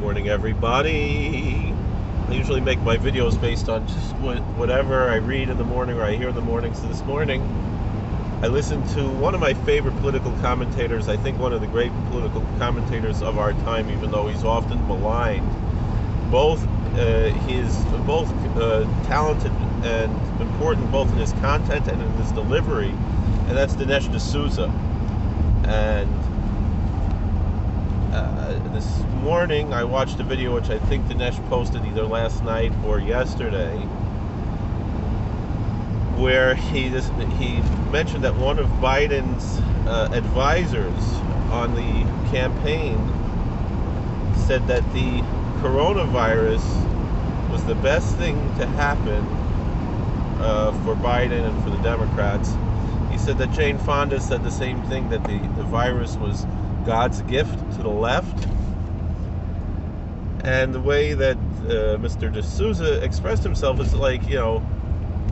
Morning, everybody. I usually make my videos based on just whatever I read in the morning or I hear in the morning. So this morning, I listened to one of my favorite political commentators. I think one of the great political commentators of our time, even though he's often maligned. He's both talented and important, both in his content and in his delivery, and that's Dinesh D'Souza. And this morning I watched a video which I think Dinesh posted either last night or yesterday, where he mentioned that one of Biden's advisors on the campaign said that the coronavirus was the best thing to happen for Biden and for the Democrats. He said that Jane Fonda said the same thing, that the virus was God's gift to the left. And the way that Mr. D'Souza expressed himself is like,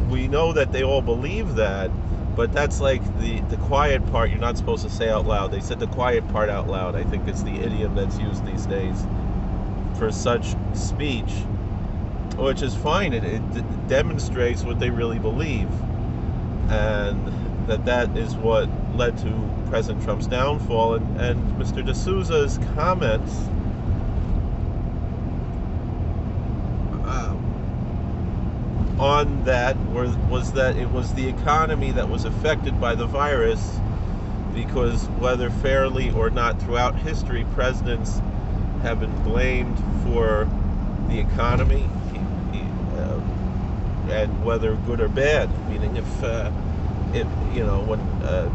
we know that they all believe that, but that's like the quiet part you're not supposed to say out loud. They said the quiet part out loud. I think it's the idiom that's used these days for such speech, which is fine. It demonstrates what they really believe, and that is what led to President Trump's downfall. And Mr. D'Souza's comments on that was that it was the economy that was affected by the virus, because whether fairly or not throughout history, presidents have been blamed for the economy, and whether good or bad. Meaning, when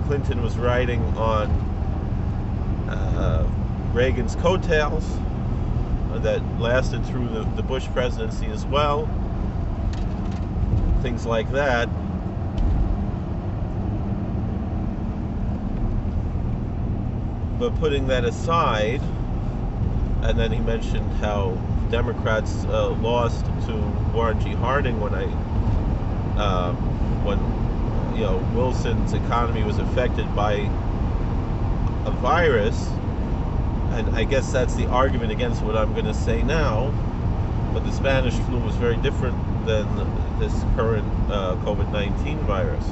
Clinton was riding on Reagan's coattails, that lasted through the Bush presidency as well, things like that. But putting that aside, and then he mentioned how Democrats lost to Warren G. Harding when Wilson's economy was affected by a virus. And I guess that's the argument against what I'm going to say now. But the Spanish flu was very different than this current COVID-19 virus.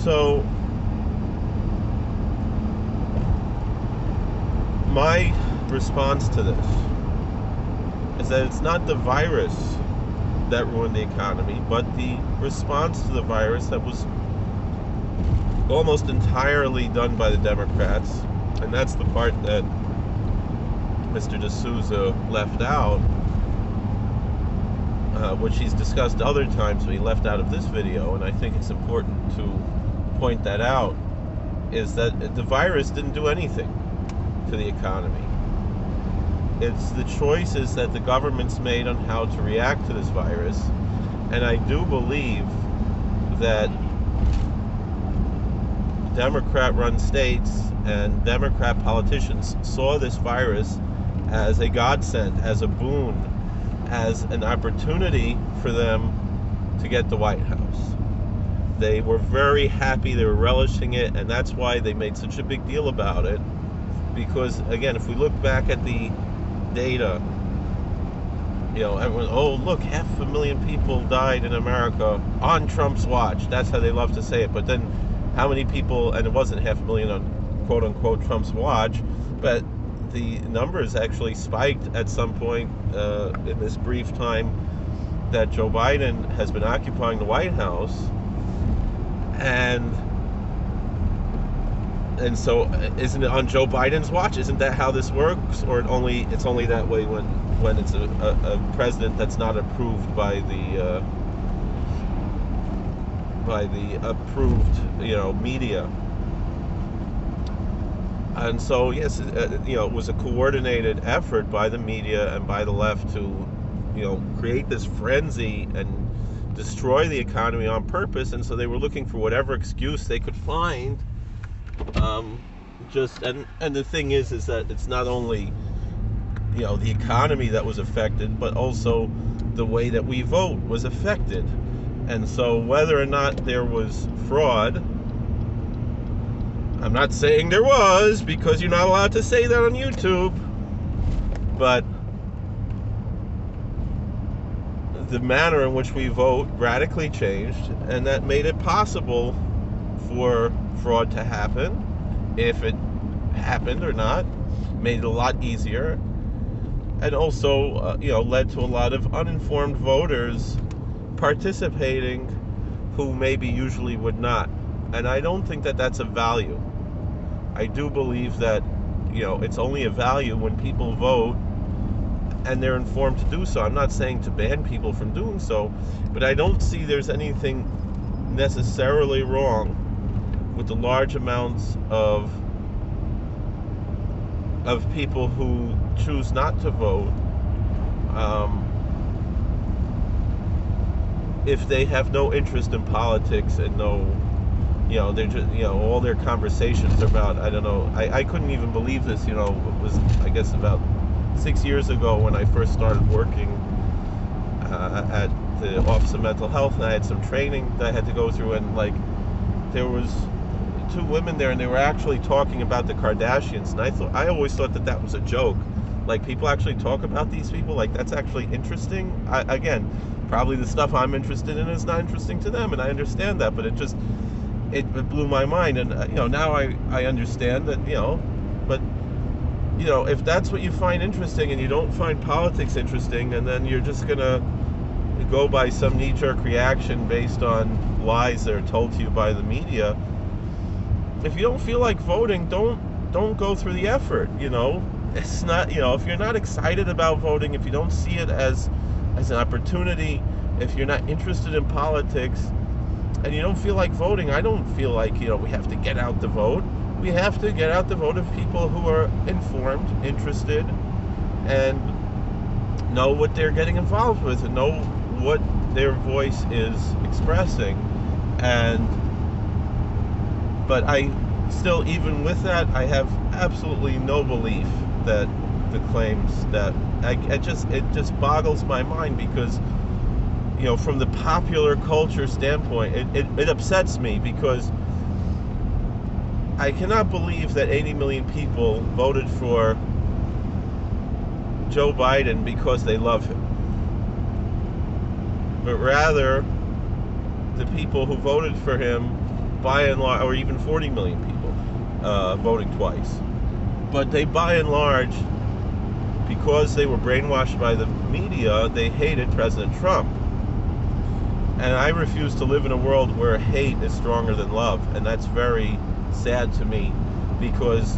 So my response to this is that it's not the virus that ruined the economy, but the response to the virus that was almost entirely done by the Democrats. And that's the part that Mr. D'Souza left out, which he's discussed other times, but he left out of this video, and I think it's important to point that out, is that the virus didn't do anything to the economy. It's the choices that the government's made on how to react to this virus. And I do believe that Democrat-run states and Democrat politicians saw this virus as a godsend, as a boon, as an opportunity for them to get the White House. They were very happy, they were relishing it, and that's why they made such a big deal about it. Because, again, if we look back at the data, everyone, oh, look, 500,000 people died in America on Trump's watch. That's how they love to say it. But then how many people, and it wasn't 500,000 on quote-unquote Trump's watch, but the numbers actually spiked at some point in this brief time that Joe Biden has been occupying the White House. And so, isn't it on Joe Biden's watch? Isn't that how this works? Or it's only that way when it's a president that's not approved by the approved media? And so, yes, it was a coordinated effort by the media and by the left to create this frenzy and destroy the economy on purpose. And so they were looking for whatever excuse they could find. And the thing is that it's not only the economy that was affected, but also the way that we vote was affected. And so whether or not there was fraud I'm not saying there was, because you're not allowed to say that on YouTube, but the manner in which we vote radically changed, and that made it possible for fraud to happen, if it happened or not. Made it a lot easier, and also led to a lot of uninformed voters participating who maybe usually would not. And I don't think that that's a value. I do believe that it's only a value when people vote and they're informed to do so. I'm not saying to ban people from doing so, but I don't see there's anything necessarily wrong with the large amounts of people who choose not to vote, if they have no interest in politics and they're just, all their conversations are about, I don't know, I couldn't even believe this, it was, I guess, about 6 years ago when I first started working at the Office of Mental Health, and I had some training that I had to go through, and there was 2 women there, and they were actually talking about the Kardashians, and I always thought that was a joke. Like, people actually talk about these people, like, that's actually interesting. Again, probably the stuff I'm interested in is not interesting to them, and I understand that, but it blew my mind. And now I understand that, but if that's what you find interesting, and you don't find politics interesting, and then you're just gonna go by some knee-jerk reaction based on lies that are told to you by the media, if you don't feel like voting, don't go through the effort. It's not, if you're not excited about voting, if you don't see it as an opportunity, if you're not interested in politics, and you don't feel like voting, I don't feel like we have to get out the vote. We have to get out the vote of people who are informed, interested, and know what they're getting involved with, and know what their voice is expressing. But I still, even with that, I have absolutely no belief that the claims that it just boggles my mind, because from the popular culture standpoint, it upsets me, because I cannot believe that 80 million people voted for Joe Biden because they love him, but rather the people who voted for him, by and large, or even 40 million people voting twice, but they, by and large, because they were brainwashed by the media, they hated President Trump. And I refuse to live in a world where hate is stronger than love, and that's very sad to me, because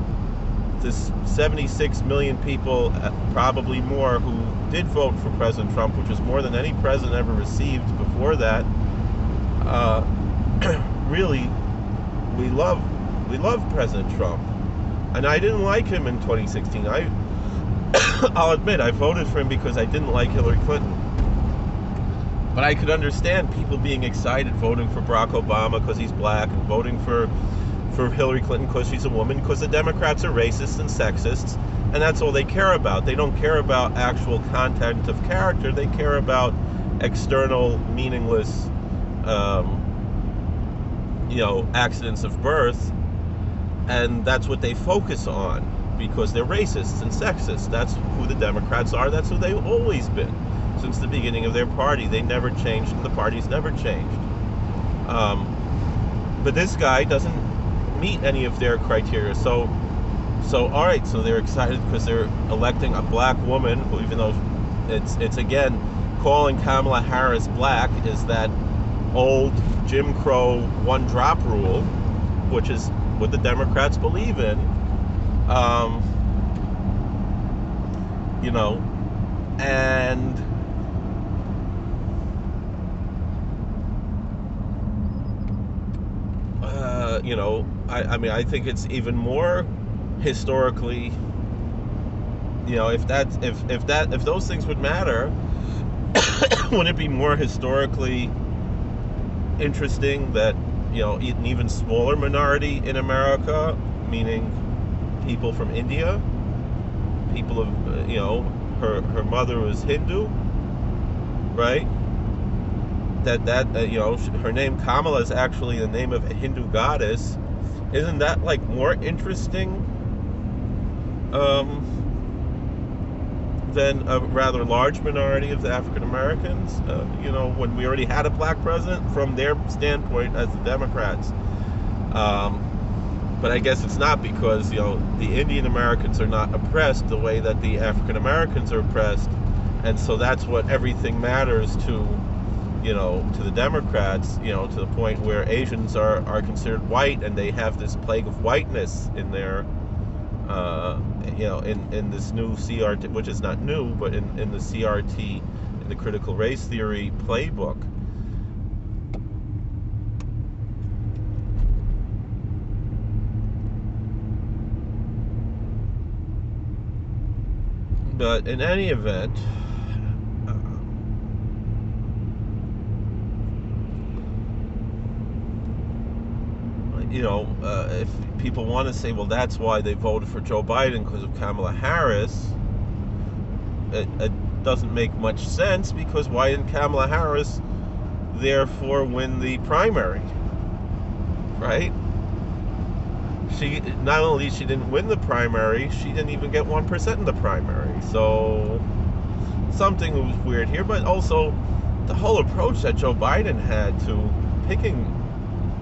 this 76 million people, probably more, who did vote for President Trump, which is more than any president ever received before that, really, we love President Trump. And I didn't like him in 2016. I'll admit, I voted for him because I didn't like Hillary Clinton. But I could understand people being excited voting for Barack Obama because he's black, and voting for Hillary Clinton because she's a woman, because the Democrats are racist and sexist, and that's all they care about. They don't care about actual content of character. They care about external, meaningless, accidents of birth, and that's what they focus on, because they're racists and sexist. That's who the Democrats are. That's who they've always been since the beginning of their party. They never changed, and the party's never changed. But this guy doesn't meet any of their criteria. So all right, so they're excited because they're electing a black woman, who, even though it's again, calling Kamala Harris black is that old Jim Crow one-drop rule, which is what the Democrats believe in. And I think it's even more historically, if those things would matter, wouldn't it be more historically interesting that an even smaller minority in America, meaning people from India, people of her mother was Hindu, right? That her name Kamala is actually the name of a Hindu goddess, Isn't that like more interesting um, than a rather large minority of the African Americans? When we already had a black president from their standpoint as the Democrats. But I guess it's not, because the Indian Americans are not oppressed the way that the African Americans are oppressed, and so that's what everything matters to the Democrats, to the point where Asians are considered white, and they have this plague of whiteness in their, in this new CRT, which is not new, but in the CRT, in the critical race theory playbook. But in any event, if people want to say, well, that's why they voted for Joe Biden, because of Kamala Harris, it doesn't make much sense, because why didn't Kamala Harris therefore win the primary, right? She not only she didn't win the primary, she didn't even get 1% in the primary. So something was weird here, but also the whole approach that Joe Biden had to picking,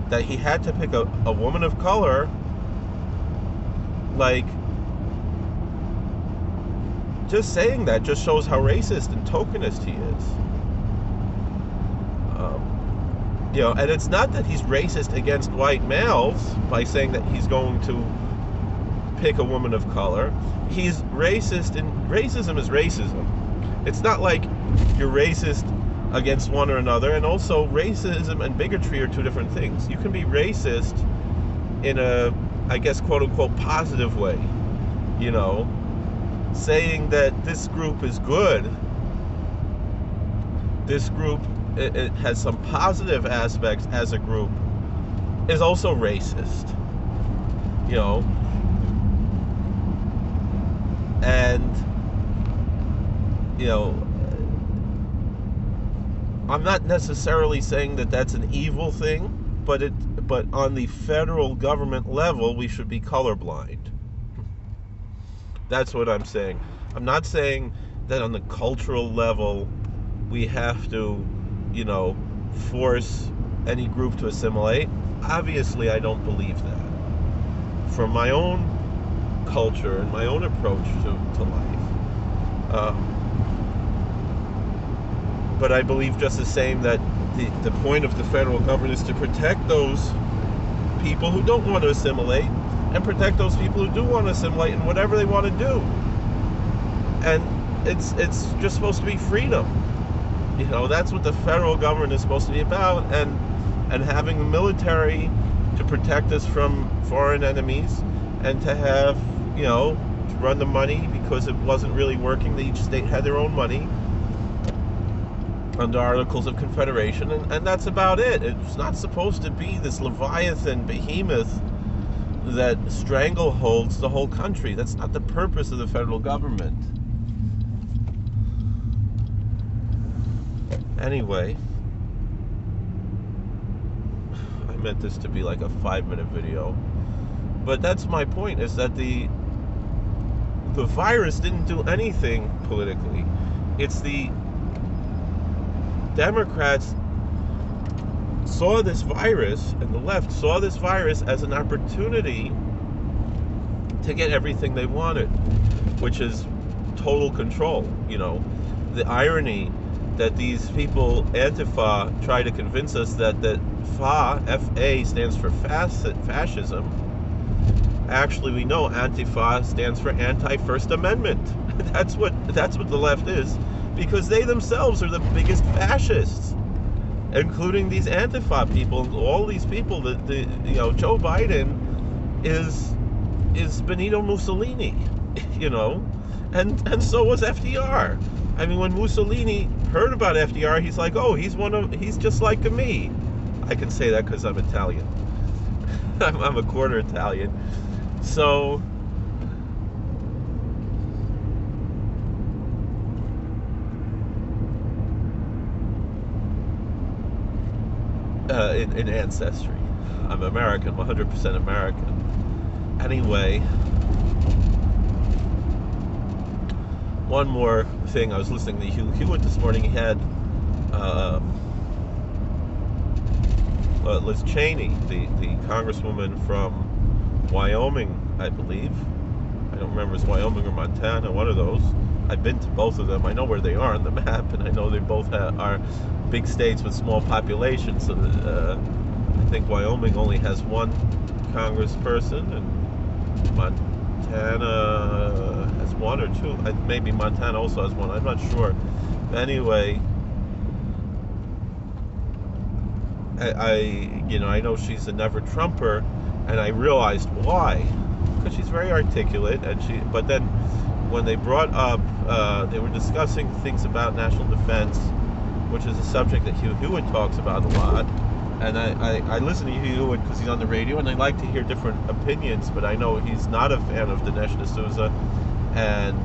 that he had to pick a woman of color, like, just saying that just shows how racist and tokenist he is. And it's not that he's racist against white males by saying that he's going to pick a woman of color. He's racist, and racism is racism. It's not like you're racist against one or another, and also racism and bigotry are two different things. You can be racist in a, I guess, quote-unquote positive way, saying that this group is good, this group, it has some positive aspects as a group, is also racist, and I'm not necessarily saying that that's an evil thing, but on the federal government level, we should be colorblind. That's what I'm saying. I'm not saying that on the cultural level we have to, force any group to assimilate. Obviously, I don't believe that. From my own culture and my own approach to life. But I believe just the same that the point of the federal government is to protect those people who don't want to assimilate, and protect those people who do want to assimilate in whatever they want to do. And it's just supposed to be freedom. That's what the federal government is supposed to be about, and having the military to protect us from foreign enemies, and to have, to run the money, because it wasn't really working. Each state had their own money under Articles of Confederation, and that's about it. It's not supposed to be this Leviathan behemoth that strangleholds the whole country. That's not the purpose of the federal government. Anyway, I meant this to be like a 5-minute video, but that's my point, is that the virus didn't do anything politically. It's the Democrats saw this virus, and the left saw this virus as an opportunity to get everything they wanted, which is total control. The irony that these people, Antifa, try to convince us that FA, F-A, stands for fascism. Actually, we know Antifa stands for Anti-First Amendment. That's what the left is, because they themselves are the biggest fascists, including these Antifa people. All these people, Joe Biden is Benito Mussolini, and so was FDR. I mean, when Mussolini heard about FDR, he's like, oh, he's just like me. I can say that because I'm Italian. I'm a quarter Italian. So in ancestry. I'm American, 100% American. Anyway, one more thing. I was listening to Hugh Hewitt this morning. He had Liz Chaney, the congresswoman from Wyoming, I believe. I don't remember if it's Wyoming or Montana, one of those. I've been to both of them. I know where they are on the map, and I know they both are big states with small populations. So I think Wyoming only has one congressperson, and Montana has one or two. Maybe Montana also has one. I'm not sure. Anyway, I know she's a never Trumper, and I realized why. Because she's very articulate, but then when they brought up, they were discussing things about national defense, which is a subject that Hugh Hewitt talks about a lot. And I listen to Hugh Hewitt because he's on the radio, and I like to hear different opinions, but I know he's not a fan of Dinesh D'Souza, and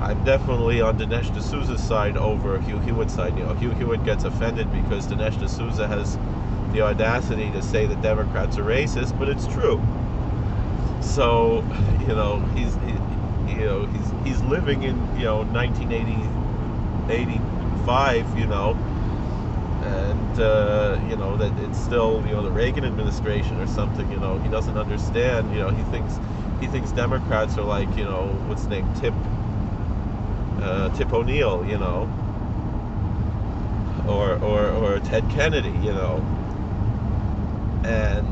I'm definitely on Dinesh D'Souza's side over Hugh Hewitt's side. Hugh Hewitt gets offended because Dinesh D'Souza has the audacity to say that Democrats are racist, but it's true. So, he's living in 1985, and that it's still the Reagan administration or something. He doesn't understand. He thinks Democrats are like what's his name, Tip O'Neill, or Ted Kennedy, and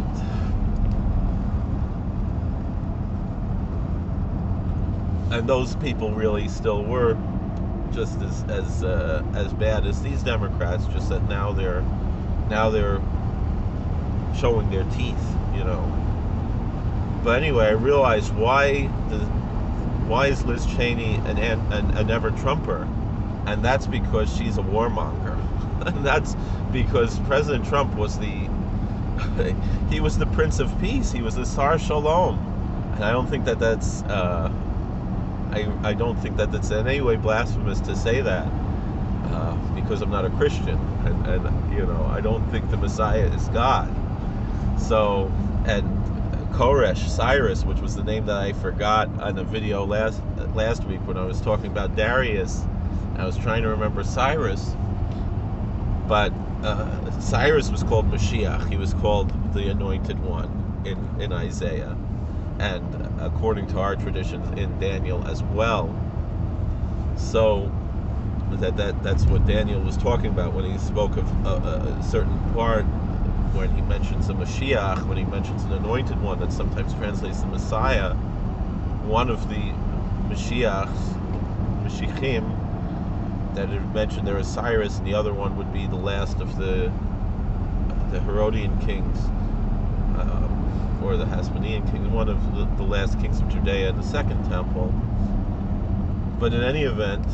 those people really still were just as bad as these Democrats, just that now they're showing their teeth, But anyway, I realized why is Liz Chaney a never Trumper, and that's because she's a warmonger, and that's because President Trump was he was the Prince of Peace, he was the Sar Shalom, and I don't think that's I don't think that that's in any way blasphemous to say that, because I'm not a Christian, and I don't think the Messiah is God. So, and Koresh, Cyrus, which was the name that I forgot on the video last week when I was talking about Darius, I was trying to remember Cyrus, but Cyrus was called Mashiach. He was called the Anointed One in Isaiah, and according to our traditions in Daniel as well. So that's what Daniel was talking about when he spoke of a certain part, when he mentions the Mashiach, when he mentions an anointed one that sometimes translates the Messiah. One of the Mashiachim that it mentioned there is Cyrus, and the other one would be the last of the Herodian kings, or the Hasmonean king, one of the last kings of Judea in the Second Temple. But in any event,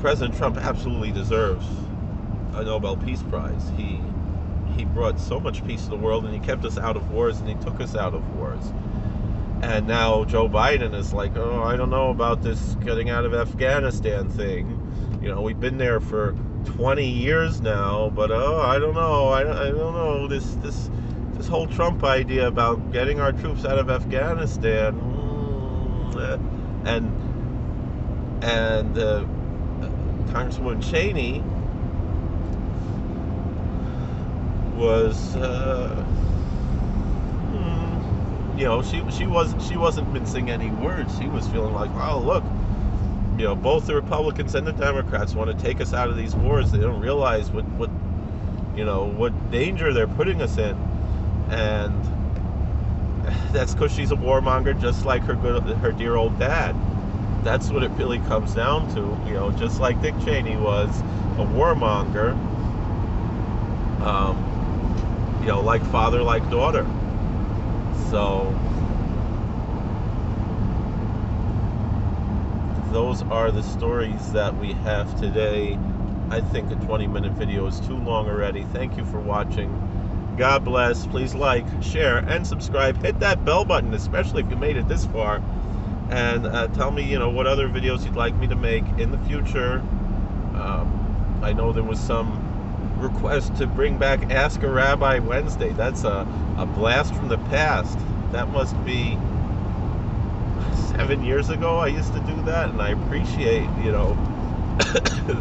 President Trump absolutely deserves a Nobel Peace Prize. He brought so much peace to the world, and he kept us out of wars, and he took us out of wars. And now Joe Biden is like, oh, I don't know about this getting out of Afghanistan thing. We've been there for 20 years now, but I don't know. I don't know this whole Trump idea about getting our troops out of Afghanistan. And Congresswoman Chaney was she wasn't mincing any words. She was feeling like, oh, look, both the Republicans and the Democrats want to take us out of these wars. They don't realize what danger they're putting us in, and that's because she's a warmonger, just like her dear old dad. That's what it really comes down to. Just like Dick Cheney was a warmonger, like father, like daughter. So those are the stories that we have today. I think a 20-minute video is too long already. Thank you for watching. God bless. Please like, share, and subscribe. Hit that bell button, especially if you made it this far. and tell me, what other videos you'd like me to make in the future. I know there was some request to bring back Ask a Rabbi Wednesday. That's a blast from the past. That must be 7 years ago I used to do that, and I appreciate,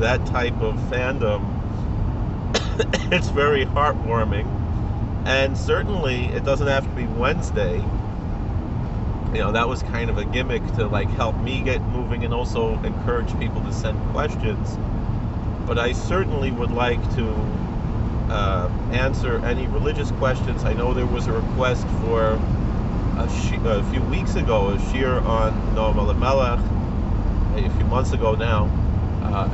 that type of fandom. It's very heartwarming, and certainly it doesn't have to be Wednesday. That was kind of a gimmick to help me get moving and also encourage people to send questions. But I certainly would like to answer any religious questions. I know there was a request for a few weeks ago, a shir on Noam Elimelech, a few months ago now,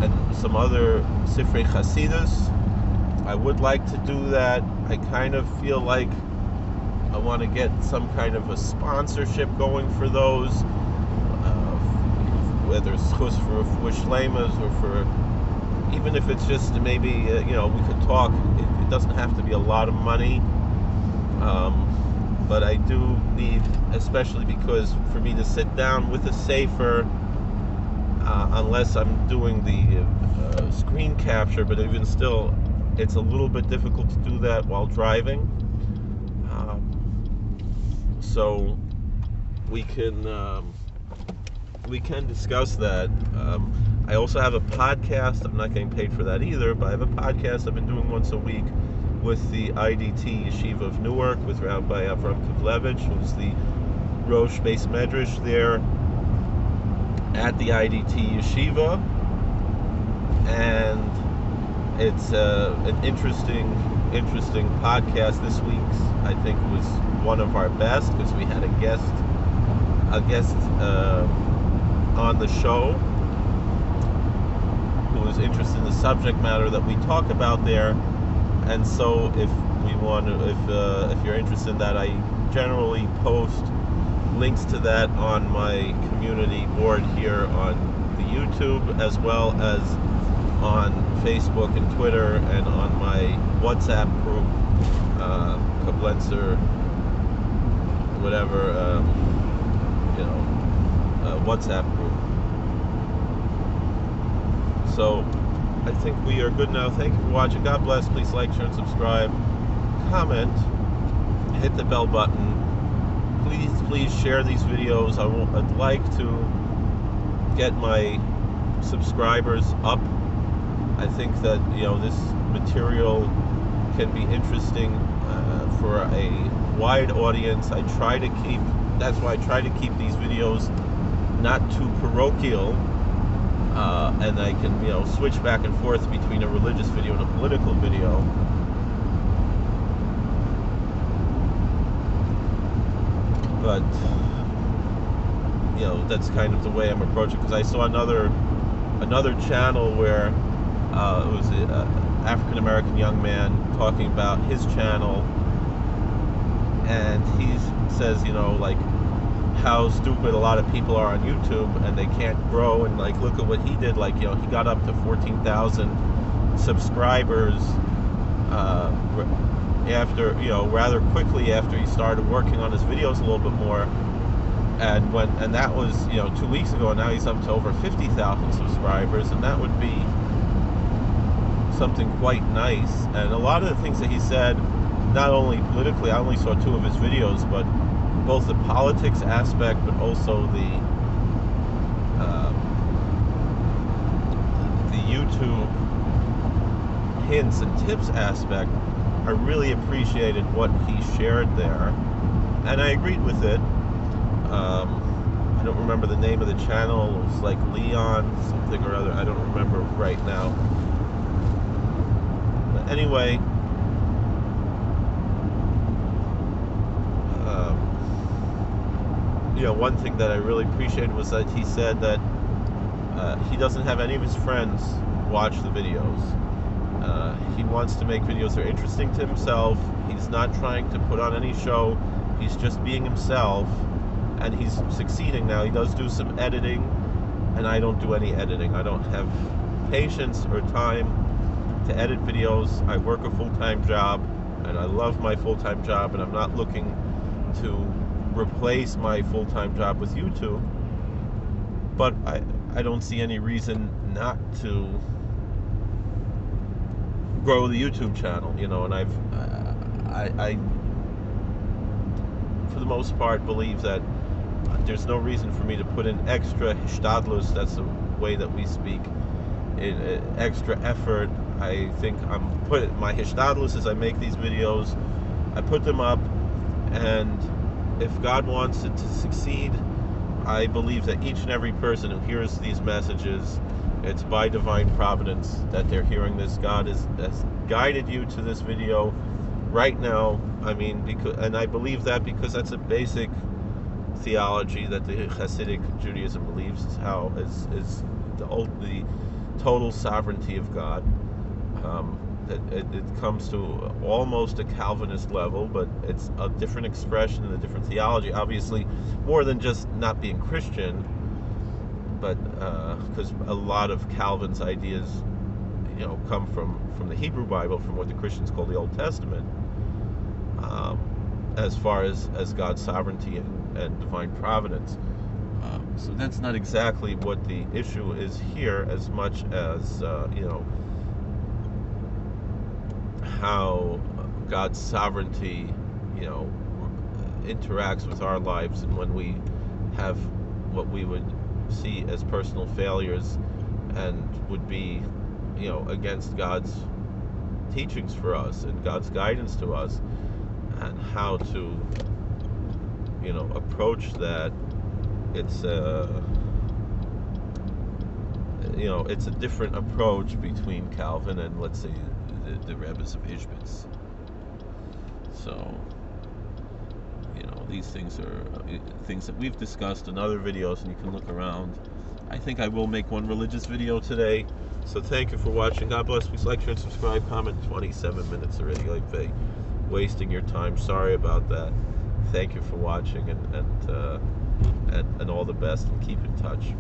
and some other Sifrei Chasidus. I would like to do that. I kind of feel like I want to get some kind of a sponsorship going for those, whether it's for Shlemas or for, even if it's just maybe, we could talk. It doesn't have to be a lot of money, but I do need, especially because for me to sit down with a sefer, unless I'm doing the screen capture, but even still, it's a little bit difficult to do that while driving. So we can discuss that. I also have a podcast. I'm not getting paid for that either, but I have a podcast I've been doing once a week with the IDT Yeshiva of Newark, with Rabbi Avram Kivlevich, who's the Rosh Beis Medrash there at the IDT Yeshiva. And it's an interesting podcast. This week's, I think, was one of our best because we had a guest on the show who was interested in the subject matter that we talk about there. And so if you're interested in that, I generally post links to that on my community board here on the YouTube, as well as on Facebook and Twitter, and on my WhatsApp group, Koblenzer, whatever, WhatsApp group. So I think we are good now. Thank you for watching. God bless. Please like, share, and subscribe. Comment. Hit the bell button. Please share these videos. I'd like to get my subscribers up. I think that this material can be interesting for a wide audience. That's why I try to keep these videos not too parochial, and I can switch back and forth between a religious video and a political video. But that's kind of the way I'm approaching, because I saw another channel where it was an African American young man talking about his channel, and he says, how stupid a lot of people are on YouTube and they can't grow, and look at what he did. He got up to 14,000 subscribers after rather quickly after he started working on his videos a little bit more. And that was 2 weeks ago, and now he's up to over 50,000 subscribers, and that would be something quite nice. And a lot of the things that he said, not only politically, I only saw 2 of his videos, but both the politics aspect, but also the YouTube hints and tips aspect, I really appreciated what he shared there, and I agreed with it. I don't remember the name of the channel. It was Leon something or other. I don't remember right now. But anyway, one thing that I really appreciated was that he said that he doesn't have any of his friends watch the videos. He wants to make videos that are interesting to himself. He's not trying to put on any show. He's just being himself, and he's succeeding now. He does do some editing, and I don't do any editing. I don't have patience or time to edit videos. I work a full-time job, and I love my full-time job, and I'm not looking to replace my full-time job with YouTube. but I don't see any reason not to grow the YouTube channel, you know. And I for the most part believe that there's no reason for me to put in extra hishtadlus, that's the way that we speak, in extra effort. I think my hishtadlus is I make these videos, I put them up, and if God wants it to succeed, I believe that each and every person who hears these messages, it's by divine providence that they're hearing this. God has guided you to this video right now. I mean, and I believe that because that's a basic theology that the Hasidic Judaism believes, is the total sovereignty of God. It comes to almost a Calvinist level, but it's a different expression and a different theology. Obviously, more than just not being Christian, but because a lot of Calvin's ideas, you know, come from the Hebrew Bible, from what the Christians call the Old Testament, as far as God's sovereignty and divine providence. So that's not exactly what the issue is here, as much as you know, how God's sovereignty, you know, interacts with our lives, and when we have what we would see as personal failures and would be, you know, against God's teachings for us and God's guidance to us, and how to, you know, approach that. It's you know, it's a different approach between Calvin and, let's say, the Rebbes of Ishbitz. So, you know, these things are things that we've discussed in other videos, and you can look around. I think I will make one religious video today. So thank you for watching. God bless. Please like, share, and subscribe. Comment. 27 minutes already. Like, wasting your time. Sorry about that. Thank you for watching, and all the best, and keep in touch.